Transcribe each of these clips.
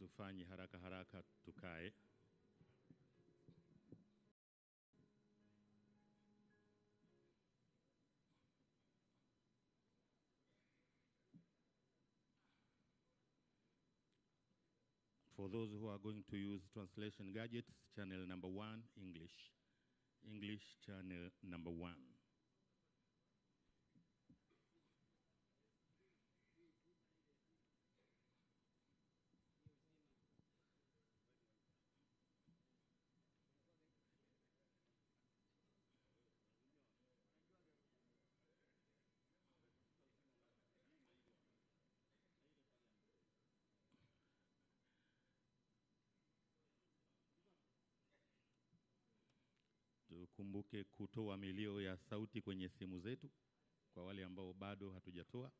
Tufanye haraka haraka tukae. For those who are going to use translation gadgets, channel number 1, English. English channel number 1. Tukumbuke kutoa milio ya sauti kwenye simu zetu kwa wale ambao bado hatujatoa.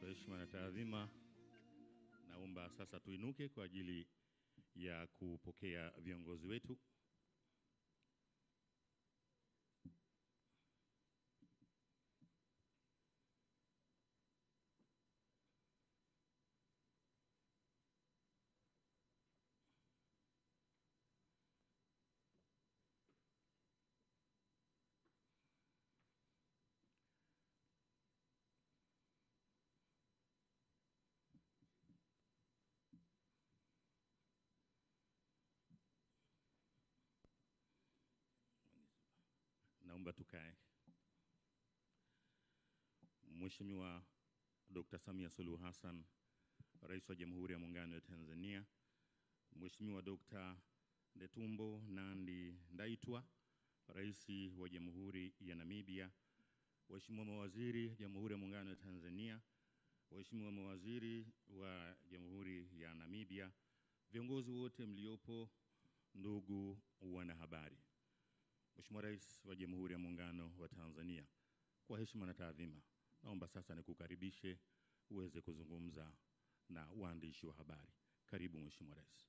Kwa heshima na taadhima, naomba sasa tuinuke kwa ajili ya kupokea viongozi wetu. Naomba tukae. Mheshimiwa Dr. Samia Suluhu Hassan, Rais wa Jamhuri ya Muungano wa Tanzania, Mheshimiwa Dr. Nemtumbo Nandi-Ndaitwa, Rais wa Jamhuri ya Namibia, Waheshimiwa mawaziri Jamhuri ya Muungano wa Tanzania, Waheshimiwa mawaziri wa Jamhuri ya Namibia, viongozi wote mliopo, ndugu wanahabari. Mheshimiwa Rais wa Jamhuri ya Muungano wa Tanzania, kwa heshima na taadhima, naomba sasa nikukaribishe uweze kuzungumza na waandishi wa habari. Karibu Mheshimiwa Rais.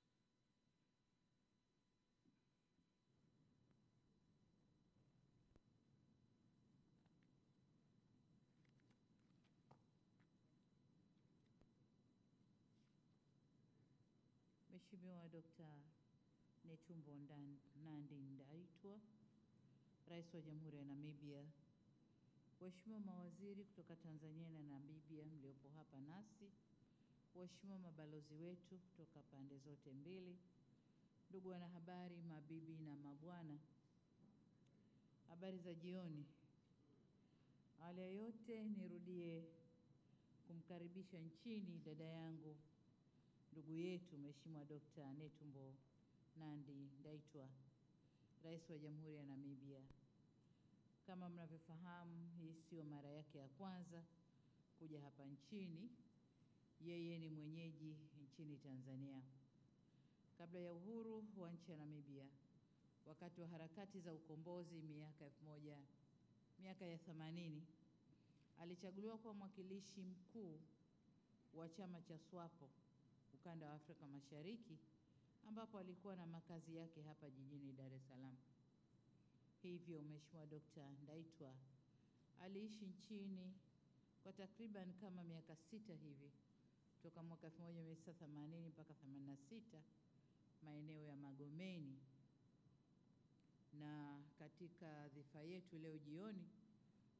Mheshimiwa Dr. Nemtumbo Nandi-Ndaitwa, Rais wa Jamhuri ya Namibia, Waheshimiwa mawaziri kutoka Tanzania na Namibia mliopo hapa nasi, Waheshimiwa mabalozi wetu kutoka pande zote mbili, ndugu wanahabari, mabibi na mabwana, habari za jioni. Awali ya yote nirudie kumkaribisha nchini dada yangu, ndugu yetu Mheshimiwa Dr. Nemtumbo Nandi-Ndaitwa, Rais wa Jamhuri ya Namibia. Kama mnavyofahamu, hii sio mara yake ya kwanza kuja hapa nchini. Yeye ni mwenyeji nchini Tanzania. Kabla ya uhuru wa nchi ya Namibia, wakati wa harakati za ukombozi miaka ya 80, alichaguliwa kuwa mwakilishi mkuu wa chama cha SWAPO ukanda wa Afrika Mashariki, ambapo alikuwa na makazi yake hapa jijini Dar es Salaam. Hivyo Mheshimiwa Dr. Ndaitwa aliishi nchini kwa takriban kama miaka 6 hivi, toka mwaka 1980 mpaka 86 maeneo ya Magomeni. Na katika dhifa yetu leo jioni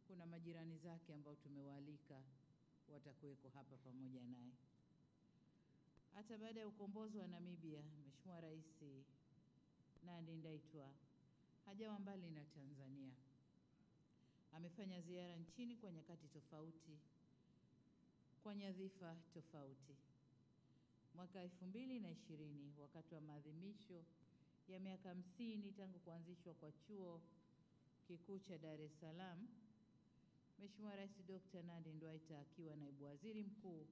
kuna majirani zake ambao tumewaalika watakuweko hapa pamoja naye. Hata baada ya ukombozi wa Namibia, Mheshimiwa Rais Nandi-Ndaitwa hajawa mbali na Tanzania. Amefanya ziara nchini kwa nyakati tofauti, kwa nyadhifa tofauti. Mwaka 2020, wakati wa maadhimisho ya miaka 50 tangu kuanzishwa kwa chuo kikuu cha Dar es Salaam, Mheshimiwa Rais Dr. Nandi-Ndaitwa akiwa naibu waziri mkuu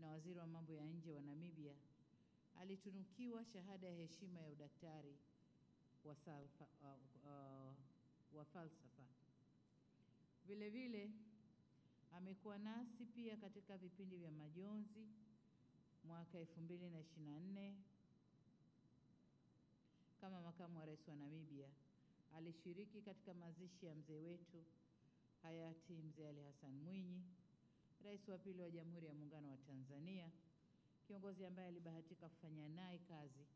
na waziri wa mambo ya nje wa Namibia alitunukiwa shahada ya heshima ya udaktari wa falsafa. Vile vile amekuwa nasi pia katika vipindi vya majonzi. Mwaka 2024 kama makamu wa rais wa Namibia alishiriki katika mazishi ya mzee wetu hayati Mzee Ali Hassan Mwinyi, rais wa pili wa Jamhuri ya Muungano wa Tanzania, kiongozi ambaye alibahatika kufanya naye kazi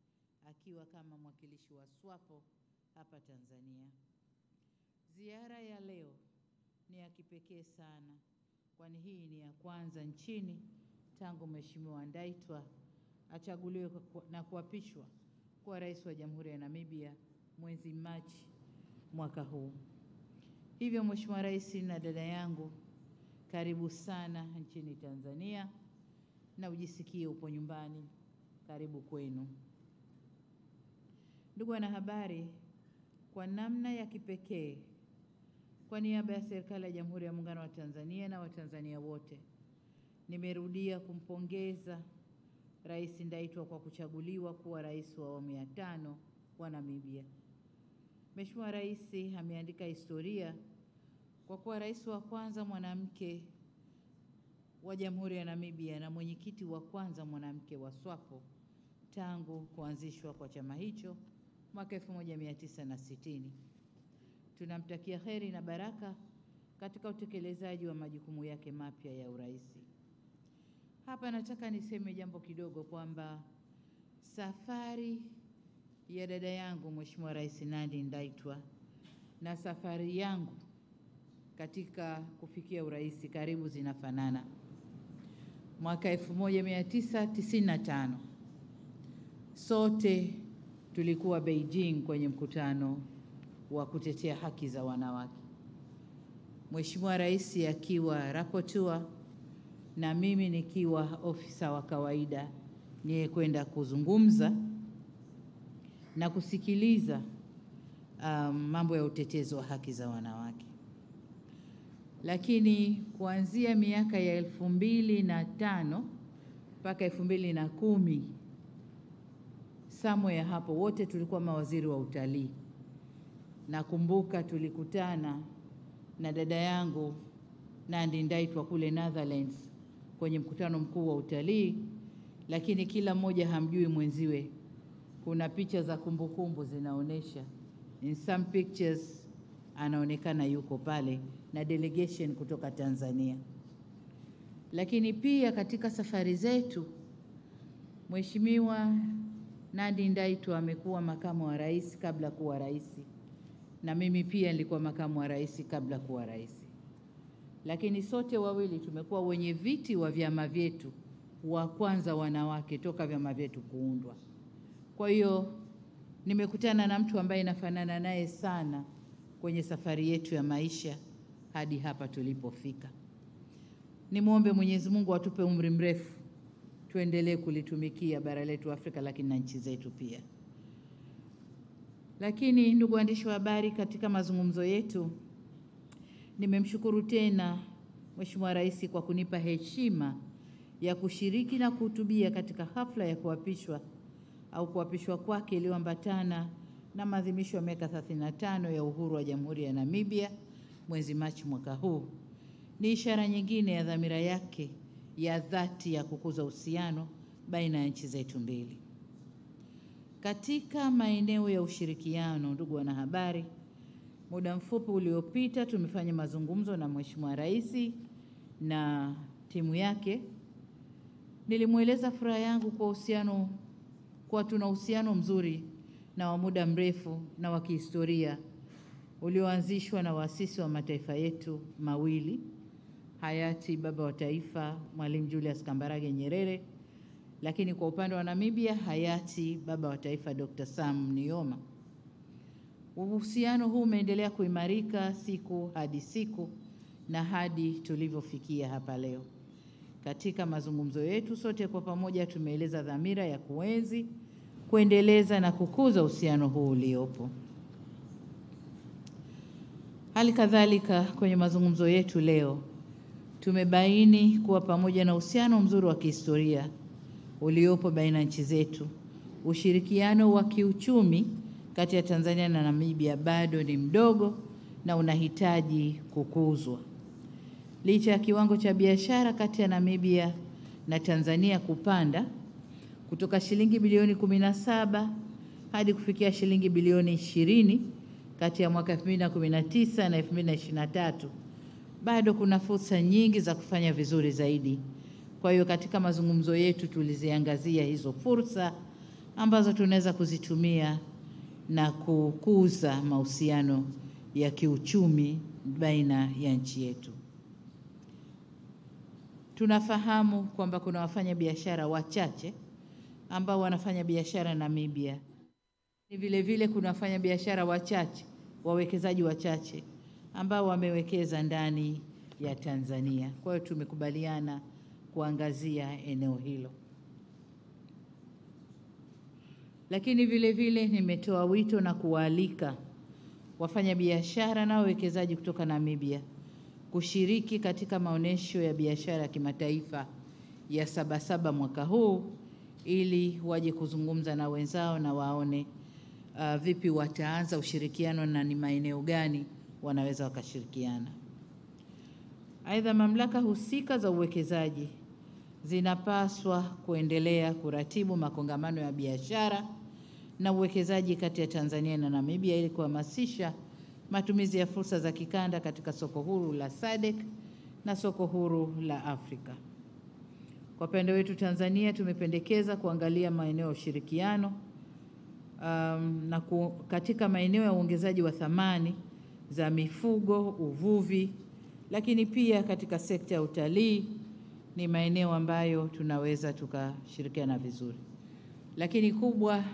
akiwa kama mwakilishi wa SWAPO hapa Tanzania. Ziara ya leo ni ya kipekee sana, kwani hii ni ya kwanza nchini tangu Mheshimiwa Ndaitwa achaguliwe na kuapishwa kuwa rais wa Jamhuri ya Namibia mwezi Machi mwaka huu. Hivyo Mheshimiwa Rais na dada yangu, karibu sana nchini Tanzania na ujisikie upo nyumbani, karibu kwenu. Ndugu wanahabari, kwa namna ya kipekee, kwa niaba ya serikali ya Jamhuri ya Muungano wa Tanzania na Watanzania wote, nimerudia kumpongeza Rais Ndaitwa kwa kuchaguliwa kuwa rais wa awamu ya 5 wa Namibia. Mheshimiwa Rais ameandika historia kwa kuwa rais wa kwanza mwanamke wa Jamhuri ya Namibia na mwenyekiti wa kwanza mwanamke wa SWAPO tangu kuanzishwa kwa chama hicho mwaka 1960. Tunamtakia heri na baraka katika utekelezaji wa majukumu yake mapya ya urais. Hapa nataka niseme jambo kidogo kwamba safari ya dada yangu Mheshimiwa Rais Nandi-Ndaitwa na safari yangu katika kufikia urais karibu zinafanana. Mwaka 1995 sote tulikuwa Beijing kwenye mkutano wa kutetea haki za wanawake. Mheshimiwa Rais akiwa rapporteur na mimi nikiwa ofisa wa kawaida niye kwenda kuzungumza na kusikiliza mambo ya utetezi wa haki za wanawake. Lakini kuanzia miaka ya 2005 mpaka 2010, somewhere hapo, wote tulikuwa mawaziri wa utalii. Nakumbuka tulikutana na dada yangu Nandi-Ndaitwa kule Netherlands kwenye mkutano mkuu wa utalii, lakini kila mmoja hamjui mwenziwe. Kuna picha za kumbukumbu zinaonesha, in some pictures anaonekana yuko pale na delegation kutoka Tanzania. Lakini pia katika safari zetu Mheshimiwa Nandi-Ndaitwa amekuwa makamu wa rais kabla kuwa rais, na mimi pia nilikuwa makamu wa rais kabla kuwa rais. Lakini sote wawili tumekuwa wenye viti wa vyama vyetu wa kwanza wanawake toka vyama vyetu kuundwa. Kwa hiyo nimekutana na mtu ambaye nafanana naye sana kwenye safari yetu ya maisha hadi hapa tulipofika. Nimwombe Mwenyezi Mungu atupe umri mrefu, tuendelee kulitumikia bara letu Afrika, lakini na nchi zetu pia. Lakini ndugu waandishi wa habari, katika mazungumzo yetu nimemshukuru tena Mheshimiwa Rais kwa kunipa heshima ya kushiriki na kuhutubia katika hafla ya kuapishwa kwake iliyoambatana na maadhimisho ya miaka 35 ya uhuru wa Jamhuri ya Namibia mwezi Machi mwaka huu. Ni ishara nyingine ya dhamira yake ya dhati ya kukuza uhusiano baina ya nchi zetu mbili. Katika maeneo ya ushirikiano, ndugu wanahabari, muda mfupi uliopita tumefanya mazungumzo na Mheshimiwa Rais na timu yake. Nilimweleza furaha yangu kwa tuna uhusiano mzuri na wa muda mrefu na wa kihistoria ulioanzishwa na waasisi wa mataifa yetu mawili, hayati baba wa taifa Mwalimu Julius Kambarage Nyerere, lakini kwa upande wa Namibia hayati baba wa taifa Dr. Sam Nujoma. Uhusiano huu umeendelea kuimarika siku hadi siku na hadi tulivyofikia hapa leo. Katika mazungumzo yetu sote kwa pamoja tumeeleza dhamira ya kuenzi, kuendeleza na kukuza uhusiano huu uliopo. Hali kadhalika, kwenye mazungumzo yetu leo tumebaini kuwa pamoja na uhusiano mzuri wa kihistoria uliopo baina ya nchi zetu, ushirikiano wa kiuchumi kati ya Tanzania na Namibia bado ni mdogo na unahitaji kukuzwa. Licha ya kiwango cha biashara kati ya Namibia na Tanzania kupanda kutoka shilingi bilioni 17 hadi kufikia shilingi bilioni 20 kati ya mwaka 2019 na 2023, bado kuna fursa nyingi za kufanya vizuri zaidi. Kwa hiyo katika mazungumzo yetu tuliziangazia hizo fursa ambazo tunaweza kuzitumia na kukuza mahusiano ya kiuchumi baina ya nchi yetu. Tunafahamu kwamba kuna wafanyabiashara wachache ambao wanafanya biashara Namibia. Vile vile kuna wafanyabiashara wachache, wawekezaji wachache ambao wamewekeza ndani ya Tanzania. Kwa hiyo tumekubaliana kuangazia eneo hilo. Lakini vile vile nimetoa wito na kuwaalika wafanyabiashara na wawekezaji kutoka Namibia kushiriki katika maonesho ya biashara ya kimataifa ya Sabasaba mwaka huu ili waje kuzungumza na wenzao na waone vipi wataanza ushirikiano na ni maeneo gani wanaweza wakashirikiana. Aidha, mamlaka husika za uwekezaji zinapaswa kuendelea kuratibu makongamano ya biashara na uwekezaji kati ya Tanzania na Namibia ili kuhamasisha matumizi ya fursa za kikanda katika soko huru la SADC na soko huru la Afrika. Kwa upande wetu Tanzania tumependekeza kuangalia maeneo ya ushirikiano katika maeneo ya uongezaji wa thamani za mifugo, uvuvi, lakini pia katika sekta ya utalii ni maeneo ambayo tunaweza tukashirikiana vizuri. Lakini kubwa,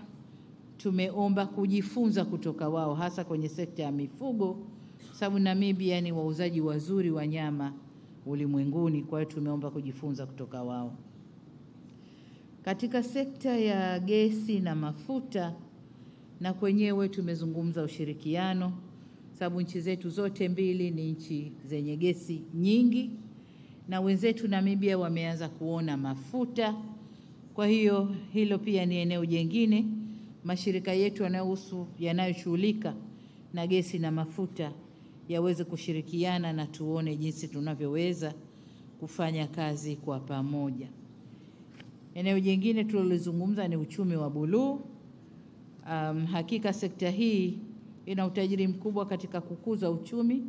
tumeomba kujifunza kutoka wao hasa kwenye sekta ya mifugo, sababu Namibia ni wauzaji wazuri wa nyama ulimwenguni. Kwa hiyo tumeomba kujifunza kutoka wao. Katika sekta ya gesi na mafuta na kwenyewe tumezungumza ushirikiano, sababu nchi zetu zote mbili ni nchi zenye gesi nyingi na wenzetu Namibia wameanza kuona mafuta. Kwa hiyo hilo pia ni eneo jingine mashirika yetu yanayoshughulika na gesi na mafuta yaweze kushirikiana na tuone jinsi tunavyoweza kufanya kazi kwa pamoja. Eneo jingine tulilozungumza ni uchumi wa buluu. Hakika sekta hii ina utajiri mkubwa katika kukuza uchumi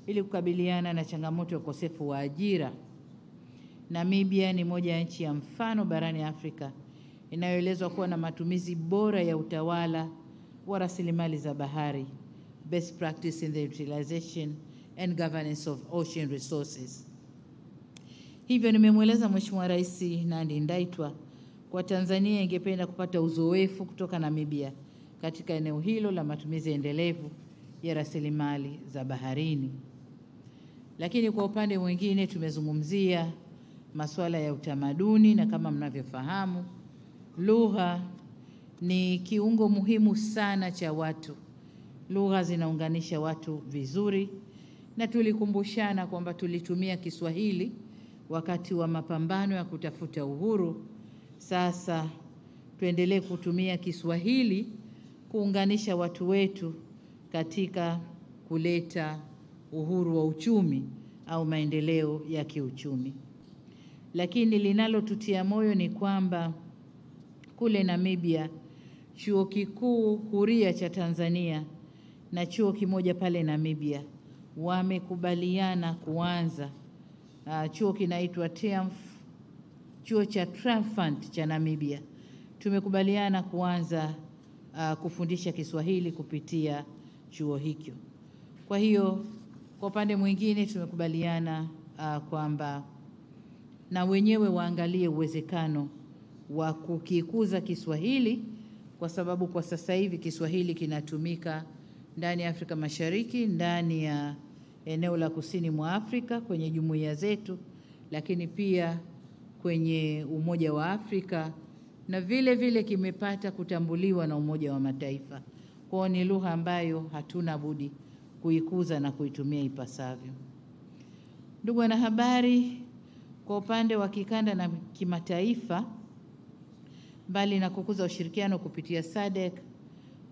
ili kukabiliana na changamoto ya ukosefu wa ajira. Namibia ni moja ya nchi ya mfano barani Afrika inayoelezwa kuwa na matumizi bora ya utawala wa rasilimali za bahari, best practice in the utilization and governance of ocean resources. Hivyo nimemweleza Mheshimiwa Rais Nandi-Ndaitwa kwa Tanzania ingependa kupata uzoefu kutoka Namibia katika eneo hilo la matumizi endelevu ya rasilimali za baharini. Lakini kwa upande mwingine tumezungumzia masuala ya utamaduni, na kama mnavyofahamu lugha ni kiungo muhimu sana cha watu. Lugha zinaunganisha watu vizuri, na tulikumbushana kwamba tulitumia Kiswahili wakati wa mapambano ya kutafuta uhuru. Sasa tuendelee kutumia Kiswahili kuunganisha watu wetu katika kuleta uhuru wa uchumi au maendeleo ya kiuchumi. Lakini linalotutia moyo ni kwamba kule Namibia, chuo kikuu huria cha Tanzania na chuo kimoja pale Namibia wamekubaliana kuanza chuo kinaitwa chuo cha Triumphant cha Namibia. Tumekubaliana kuanza kufundisha Kiswahili kupitia chuo hicho. Kwa hiyo kwa upande mwingine tumekubaliana kwamba na wenyewe waangalie uwezekano wa kukikuza Kiswahili, kwa sababu kwa sasa hivi Kiswahili kinatumika ndani ya Afrika Mashariki, ndani ya eneo la kusini mwa Afrika kwenye jumuiya zetu, lakini pia kwenye Umoja wa Afrika, na vile vile kimepata kutambuliwa na Umoja wa Mataifa. Kwa ni lugha ambayo hatuna budi kuikuza na kuitumia ipasavyo. Ndugu wanahabari, kwa upande wa kikanda na kimataifa, mbali na kukuza ushirikiano kupitia SADC,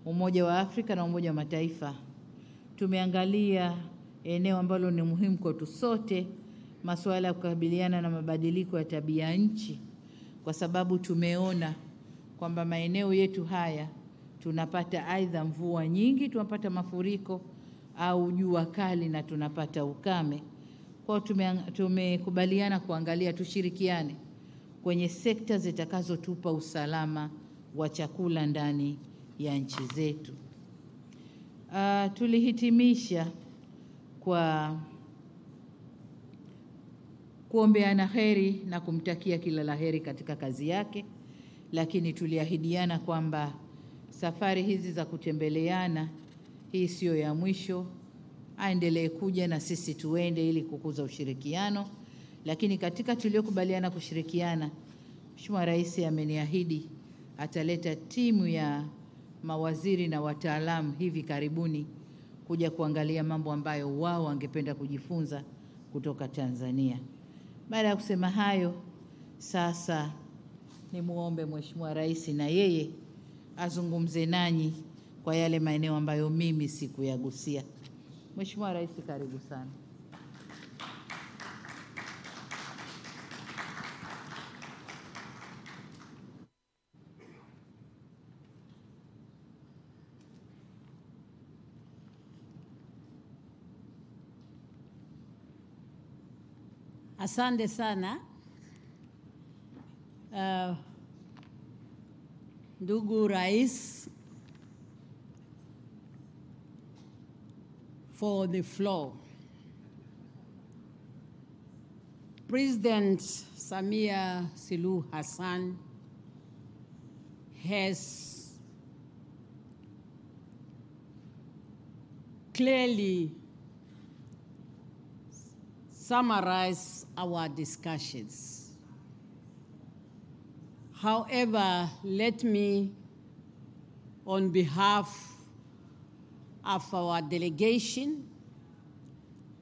Umoja wa Afrika na Umoja wa Mataifa, tumeangalia eneo ambalo ni muhimu kwetu sote, masuala ya kukabiliana na mabadiliko ya tabia nchi, kwa sababu tumeona kwamba maeneo yetu haya tunapata aidha mvua nyingi, tunapata mafuriko au jua kali na tunapata ukame. Kwa tumekubaliana kuangalia tushirikiane kwenye sekta zitakazotupa usalama wa chakula ndani ya nchi zetu. Tulihitimisha kwa kuombeana heri na kumtakia kila laheri katika kazi yake, lakini tuliahidiana kwamba safari hizi za kutembeleana, hii sio ya mwisho, aendelee kuja na sisi tuende ili kukuza ushirikiano. Lakini katika tuliokubaliana kushirikiana, Mheshimiwa Rais ameniahidi ataleta timu ya mawaziri na wataalamu hivi karibuni kuja kuangalia mambo ambayo wao wangependa kujifunza kutoka Tanzania. Baada ya kusema hayo, sasa ni muombe Mheshimiwa Rais na yeye azungumze nanyi kwa yale maeneo ambayo mimi sikuyagusia. Mheshimiwa Rais, karibu sana. Asante sana. Ndugu Rais, for the floor. President Samia Suluhu Hassan has clearly summarized our discussions. However, let me, on behalf of our delegation,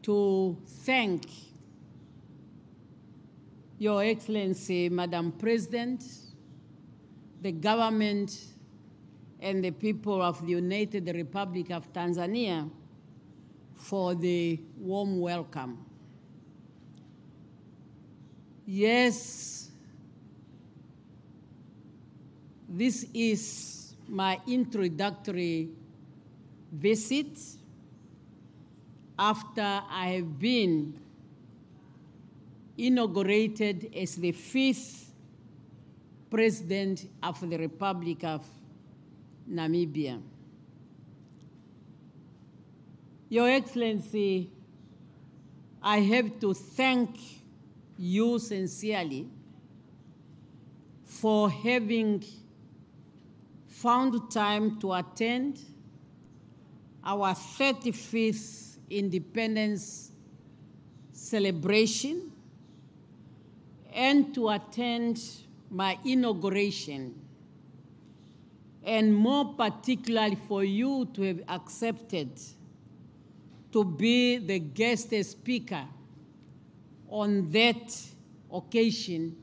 to thank Your Excellency, Madam President, the government, and the people of the United Republic of Tanzania for the warm welcome. Yes, this is my introductory visit after I have been inaugurated as the 5th President of the Republic of Namibia. Your Excellency, I have to thank you sincerely for having found time to attend our 35th independence celebration and to attend my inauguration and more particularly for you to have accepted to be the guest speaker on that occasion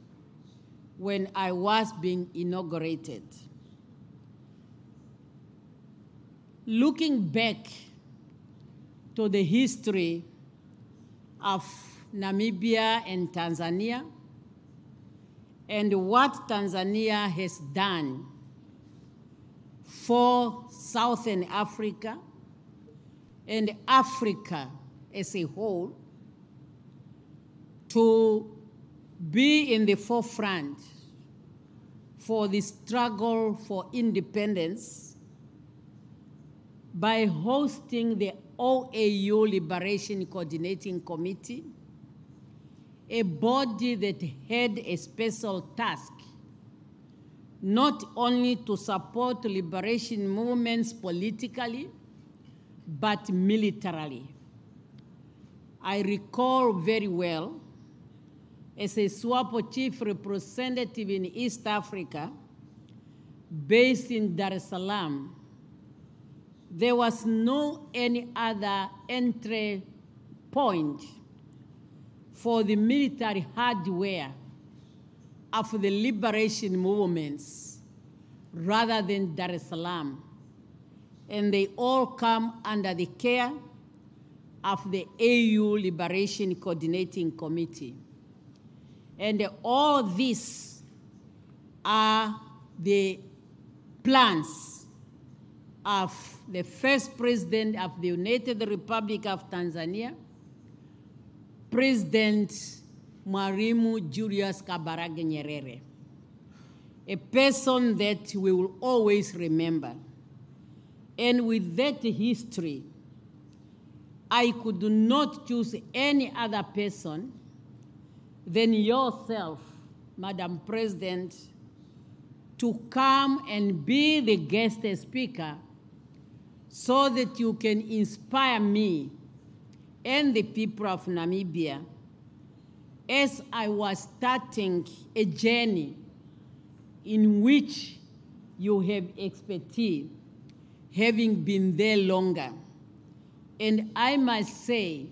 when I was being inaugurated. Looking back to the history of Namibia and Tanzania and what Tanzania has done for Southern Africa and Africa as a whole, to be in the forefront for the struggle for independence by hosting the OAU Liberation Coordinating Committee, a body that had a special task not only to support liberation movements politically, but militarily. I recall very well, as a SWAPO chief representative in East Africa, based in Dar es Salaam, there was no any other entry point for the military hardware of the liberation movements rather than Dar es Salaam. And they all come under the care of the AU Liberation Coordinating Committee. And all these are the plans of the first president of the United Republic of Tanzania, President Mwalimu Julius Kambarage Nyerere, a person that we will always remember. And with that history, I could not choose any other person than yourself, Madam President, to come and be the guest speaker so that you can inspire me and the people of Namibia as I was starting a journey in which you have expertise, having been there longer. And I must say,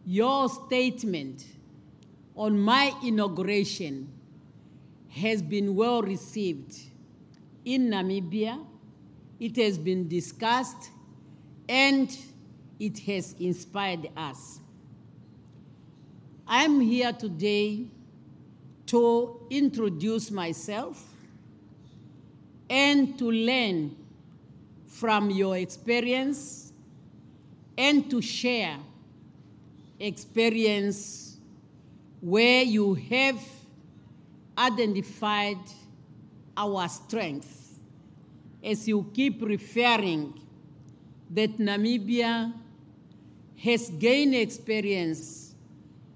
your statement on my inauguration has been well received in Namibia. It has been discussed, and it has inspired us. I'm here today to introduce myself and to learn from your experience and to share experience where you have identified our strengths, as you keep referring that Namibia has gained experience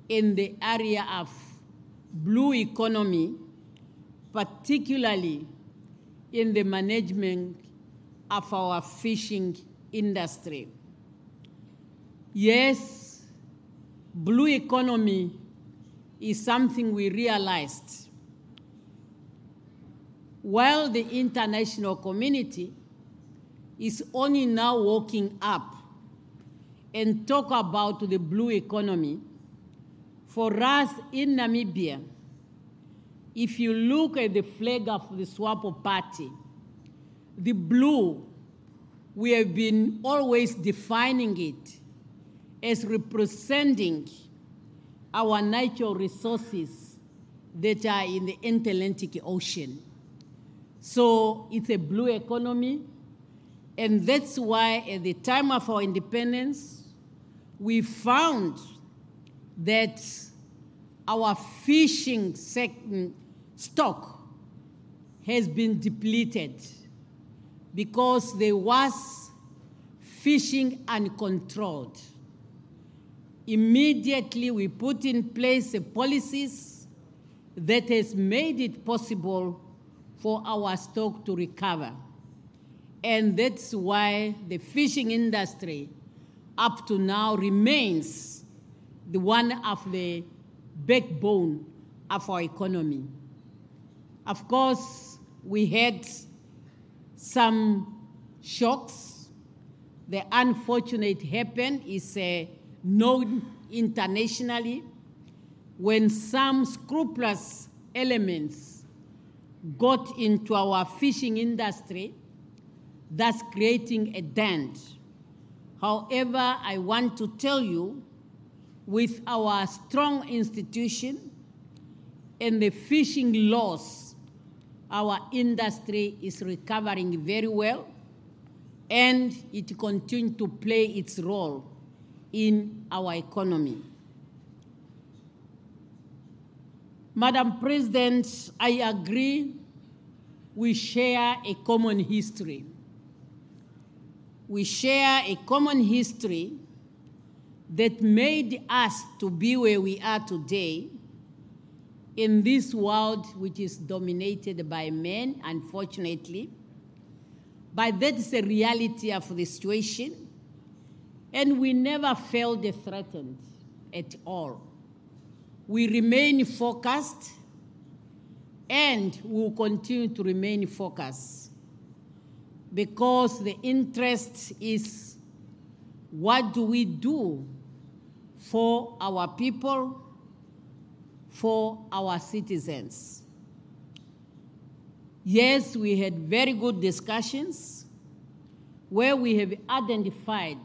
in the area of blue economy, particularly in the management of our fishing industry. Yes, blue economy is something we realized while the international community is only now waking up and talk about the blue economy. For us in Namibia, if you look at the flag of the SWAPO party, the blue, we have been always defining it as representing our natural resources that are in the Atlantic Ocean. So it's a blue economy, and that's why at the time of our independence, we found that our fishing stock has been depleted because there was fishing uncontrolled. Immediately, we put in place policies that has made it possible for our stock to recover. And that's why the fishing industry up to now remains the one of the backbone of our economy. Of course, we had some shocks. The unfortunate happened is known internationally when some scrupulous elements got into our fishing industry, thus creating a dent. However, I want to tell you, with our strong institution and the fishing laws, our industry is recovering very well, and it continues to play its role in our economy. Madam President, I agree we share a common history. We share a common history that made us to be where we are today in this world which is dominated by men, unfortunately. But that's the reality of the situation, and we never felt threatened at all. We remain focused, and we will continue to remain focused, because the interest is, what do we do for our people, for our citizens? Yes, we had very good discussions where we have identified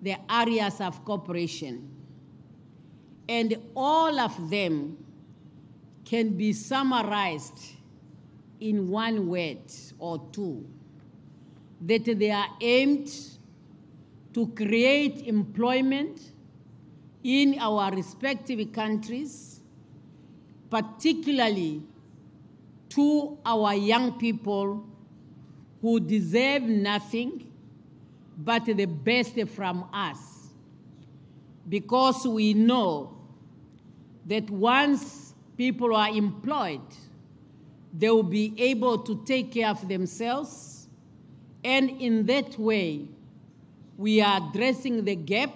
the areas of cooperation, and all of them can be summarized in one word or two, that they are aimed to create employment in our respective countries, particularly to our young people who deserve nothing but the best from us. Because we know that once people are employed, they will be able to take care of themselves, and in that way, we are addressing the gap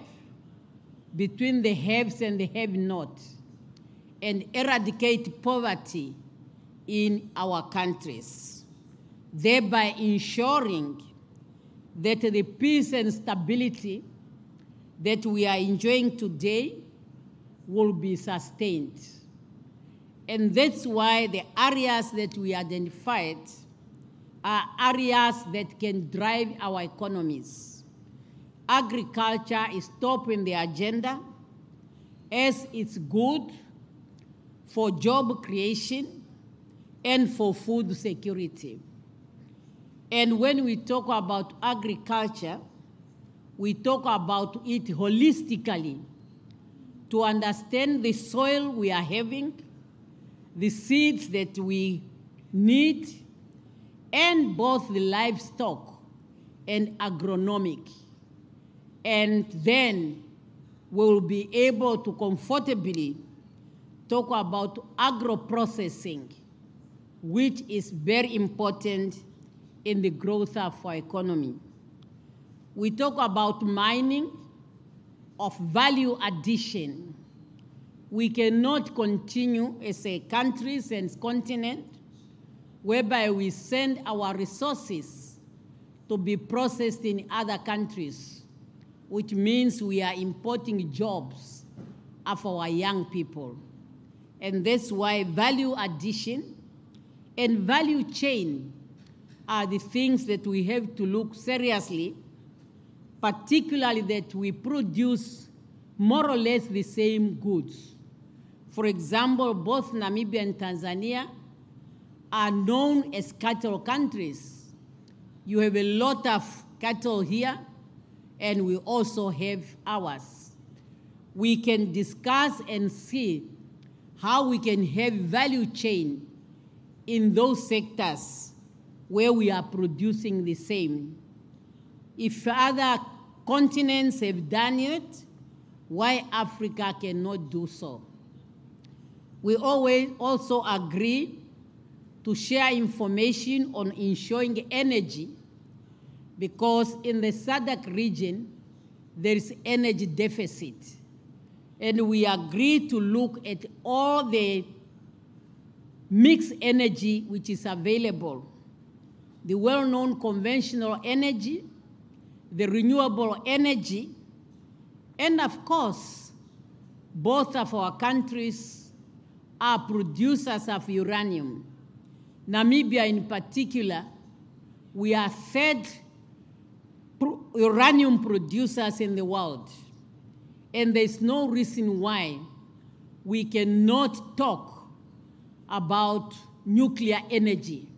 between the haves and the have-nots and eradicate poverty in our countries, thereby ensuring that the peace and stability that we are enjoying today will be sustained. And that's why the areas that we identified are areas that can drive our economies. Agriculture is top in the agenda, as it's good for job creation and for food security. And when we talk about agriculture, we talk about it holistically, to understand the soil we are having, the seeds that we need, and both the livestock and agronomic. And then we'll be able to comfortably talk about agro-processing, which is very important in the growth of our economy. We talk about mining of value addition. We cannot continue as a country and continent whereby we send our resources to be processed in other countries, which means we are importing jobs of our young people. And that's why value addition and value chain are the things that we have to look seriously, particularly that we produce more or less the same goods. For example, both Namibia and Tanzania are known as cattle countries. You have a lot of cattle here, and we also have ours. We can discuss and see how we can have value chain in those sectors where we are producing the same. If other continents have done it, why Africa cannot do so? We always also agree to share information on ensuring energy, because in the SADC region, there is energy deficit. And we agree to look at all the mixed energy which is available, the well-known conventional energy, the renewable energy, and of course, both of our countries are producers of uranium. Namibia in particular, we are third uranium producers in the world. And there's no reason why we cannot talk about nuclear energy.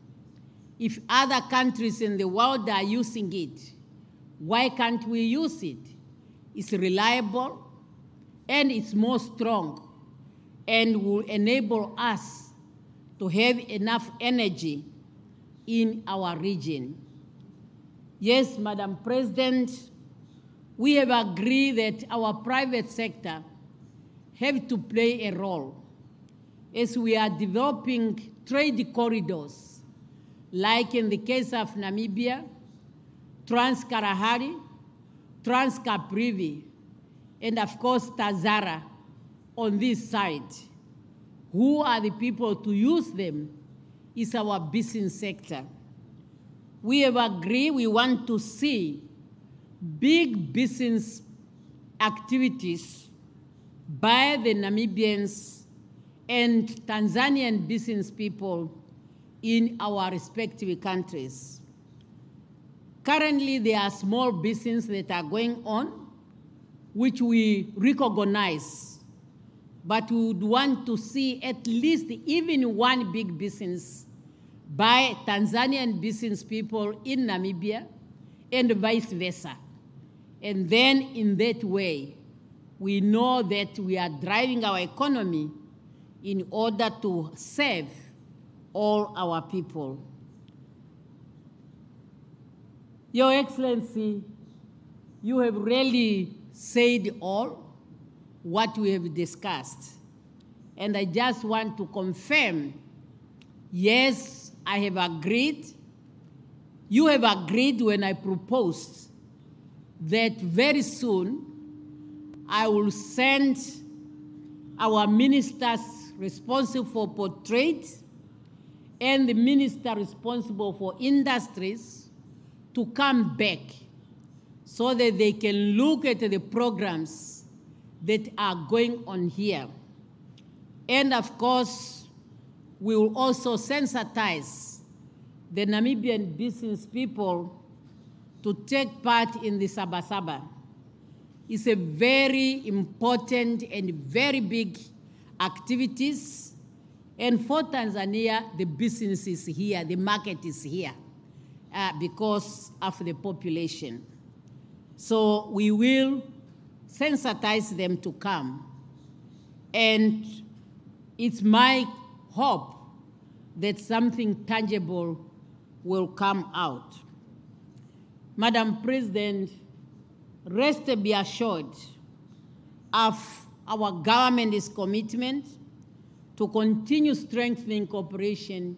If other countries in the world are using it, why can't we use it? It's reliable and it's more strong and will enable us to have enough energy in our region. Yes, Madam President, we have agreed that our private sector have to play a role as we are developing trade corridors, like in the case of Namibia, Trans-Kalahari, Trans-Caprivi, and of course Tazara on this side. Who are the people to use them is our business sector. We have agreed we want to see big business activities by the Namibians and Tanzanian business people in our respective countries. Currently, there are small businesses that are going on, which we recognize, but we would want to see at least even one big business by Tanzanian business people in Namibia and vice versa. And then in that way, we know that we are driving our economy in order to serve all our people. Your Excellency, you have really said all what we have discussed. And I just want to confirm, yes, I have agreed. You have agreed when I proposed that very soon I will send our ministers responsible for trade and the minister responsible for industries to come back so that they can look at the programs that are going on here. And of course, we will also sensitize the Namibian business people to take part in the Sabasaba. It's a very important and very big activities. And for Tanzania, the business is here, the market is here because of the population. So we will sensitize them to come. And it's my hope that something tangible will come out. Madam President, rest be assured of our government's commitment to continue strengthening cooperation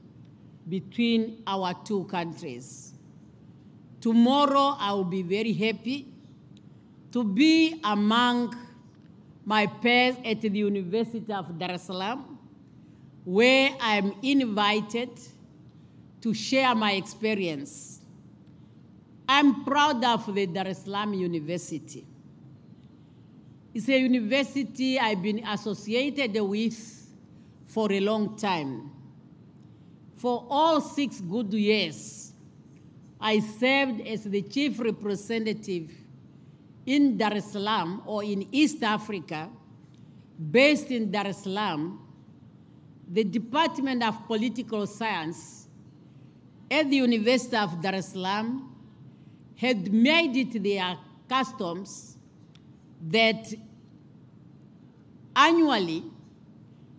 between our two countries. Tomorrow, I will be very happy to be among my peers at the University of Dar es Salaam, where I am invited to share my experience. I'm proud of the Dar es Salaam University. It's a university I've been associated with for a long time. For all 6 good years, I served as the chief representative in Dar es Salaam, or in East Africa, based in Dar es Salaam. The Department of Political Science at the University of Dar es Salaam had made it their customs that annually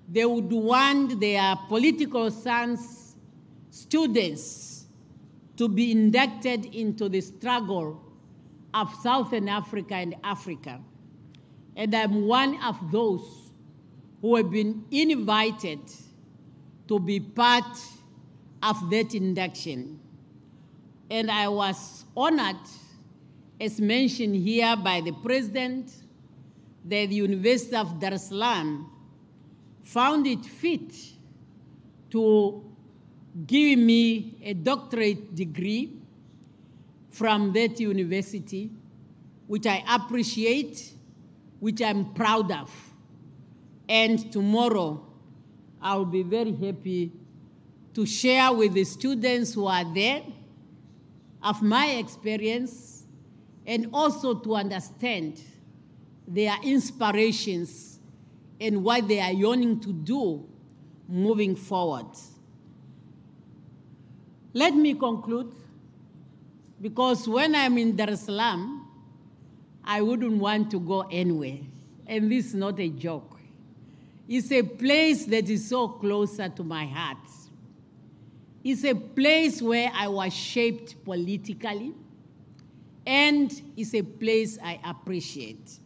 they would want their political science students to be inducted into the struggle of Southern Africa and Africa. And I'm one of those who have been invited to be part of that induction. And I was honored, as mentioned here by the President, that the University of Dar es Salaam found it fit to giving me a doctorate degree from that university, which I appreciate, which I'm proud of. And tomorrow, I'll be very happy to share with the students who are there of my experience, and also to understand their inspirations and what they are yearning to do moving forward. Let me conclude, because when I'm in Dar es Salaam, I wouldn't want to go anywhere. And this is not a joke. It's a place that is so closer to my heart. It's a place where I was shaped politically, and it's a place I appreciate.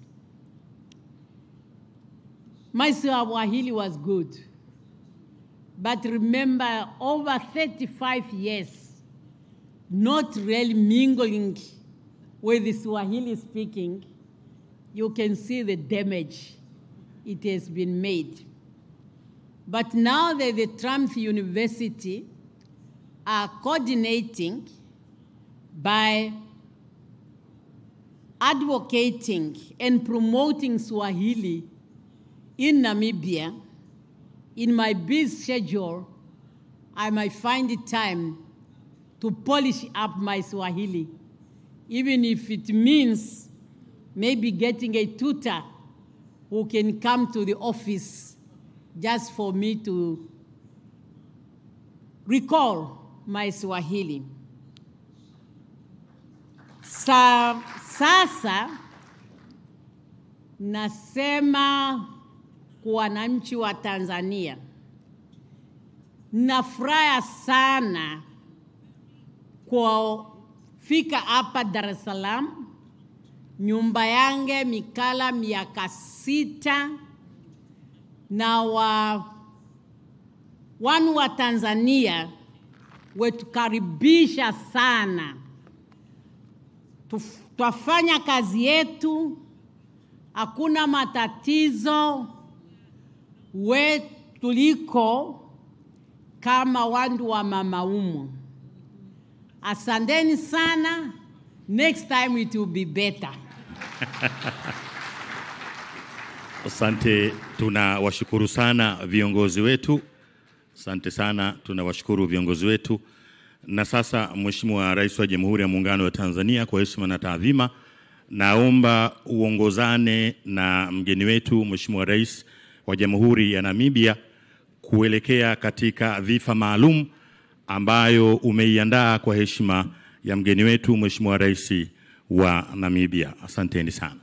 My Swahili was good, but remember, over 35 years, not really mingling with the Swahili speaking, you can see the damage it has been made. But now that the Trump University are coordinating by advocating and promoting Swahili in Namibia, in my busy schedule, I might find the time to polish up my Swahili, even if it means maybe getting a tutor who can come to the office just for me to recall my Swahili. Sasa nasema kwa wananchi wa Tanzania, nafurahi sana kwa fika hapa Dar es Salaam. Nyumba yangu mikala miaka 6, na wanu wa Tanzania wetukaribisha sana. Twafanya kazi yetu, hakuna matatizo, tuliko kama wandu wa mamaumu. Asanteni sana. Next time it will be better. Asante, tunawashukuru sana viongozi wetu. Asante sana, tunawashukuru viongozi wetu. Na sasa Mheshimiwa Rais wa Jamhuri ya Muungano wa Tanzania, kwa heshima na taadhima, naomba uongozane na mgeni wetu Mheshimiwa Rais wa Jamhuri ya Namibia kuelekea katika dhifa maalum ambayo umeiandaa kwa heshima ya mgeni wetu Mheshimiwa Rais wa Namibia. Asanteni sana.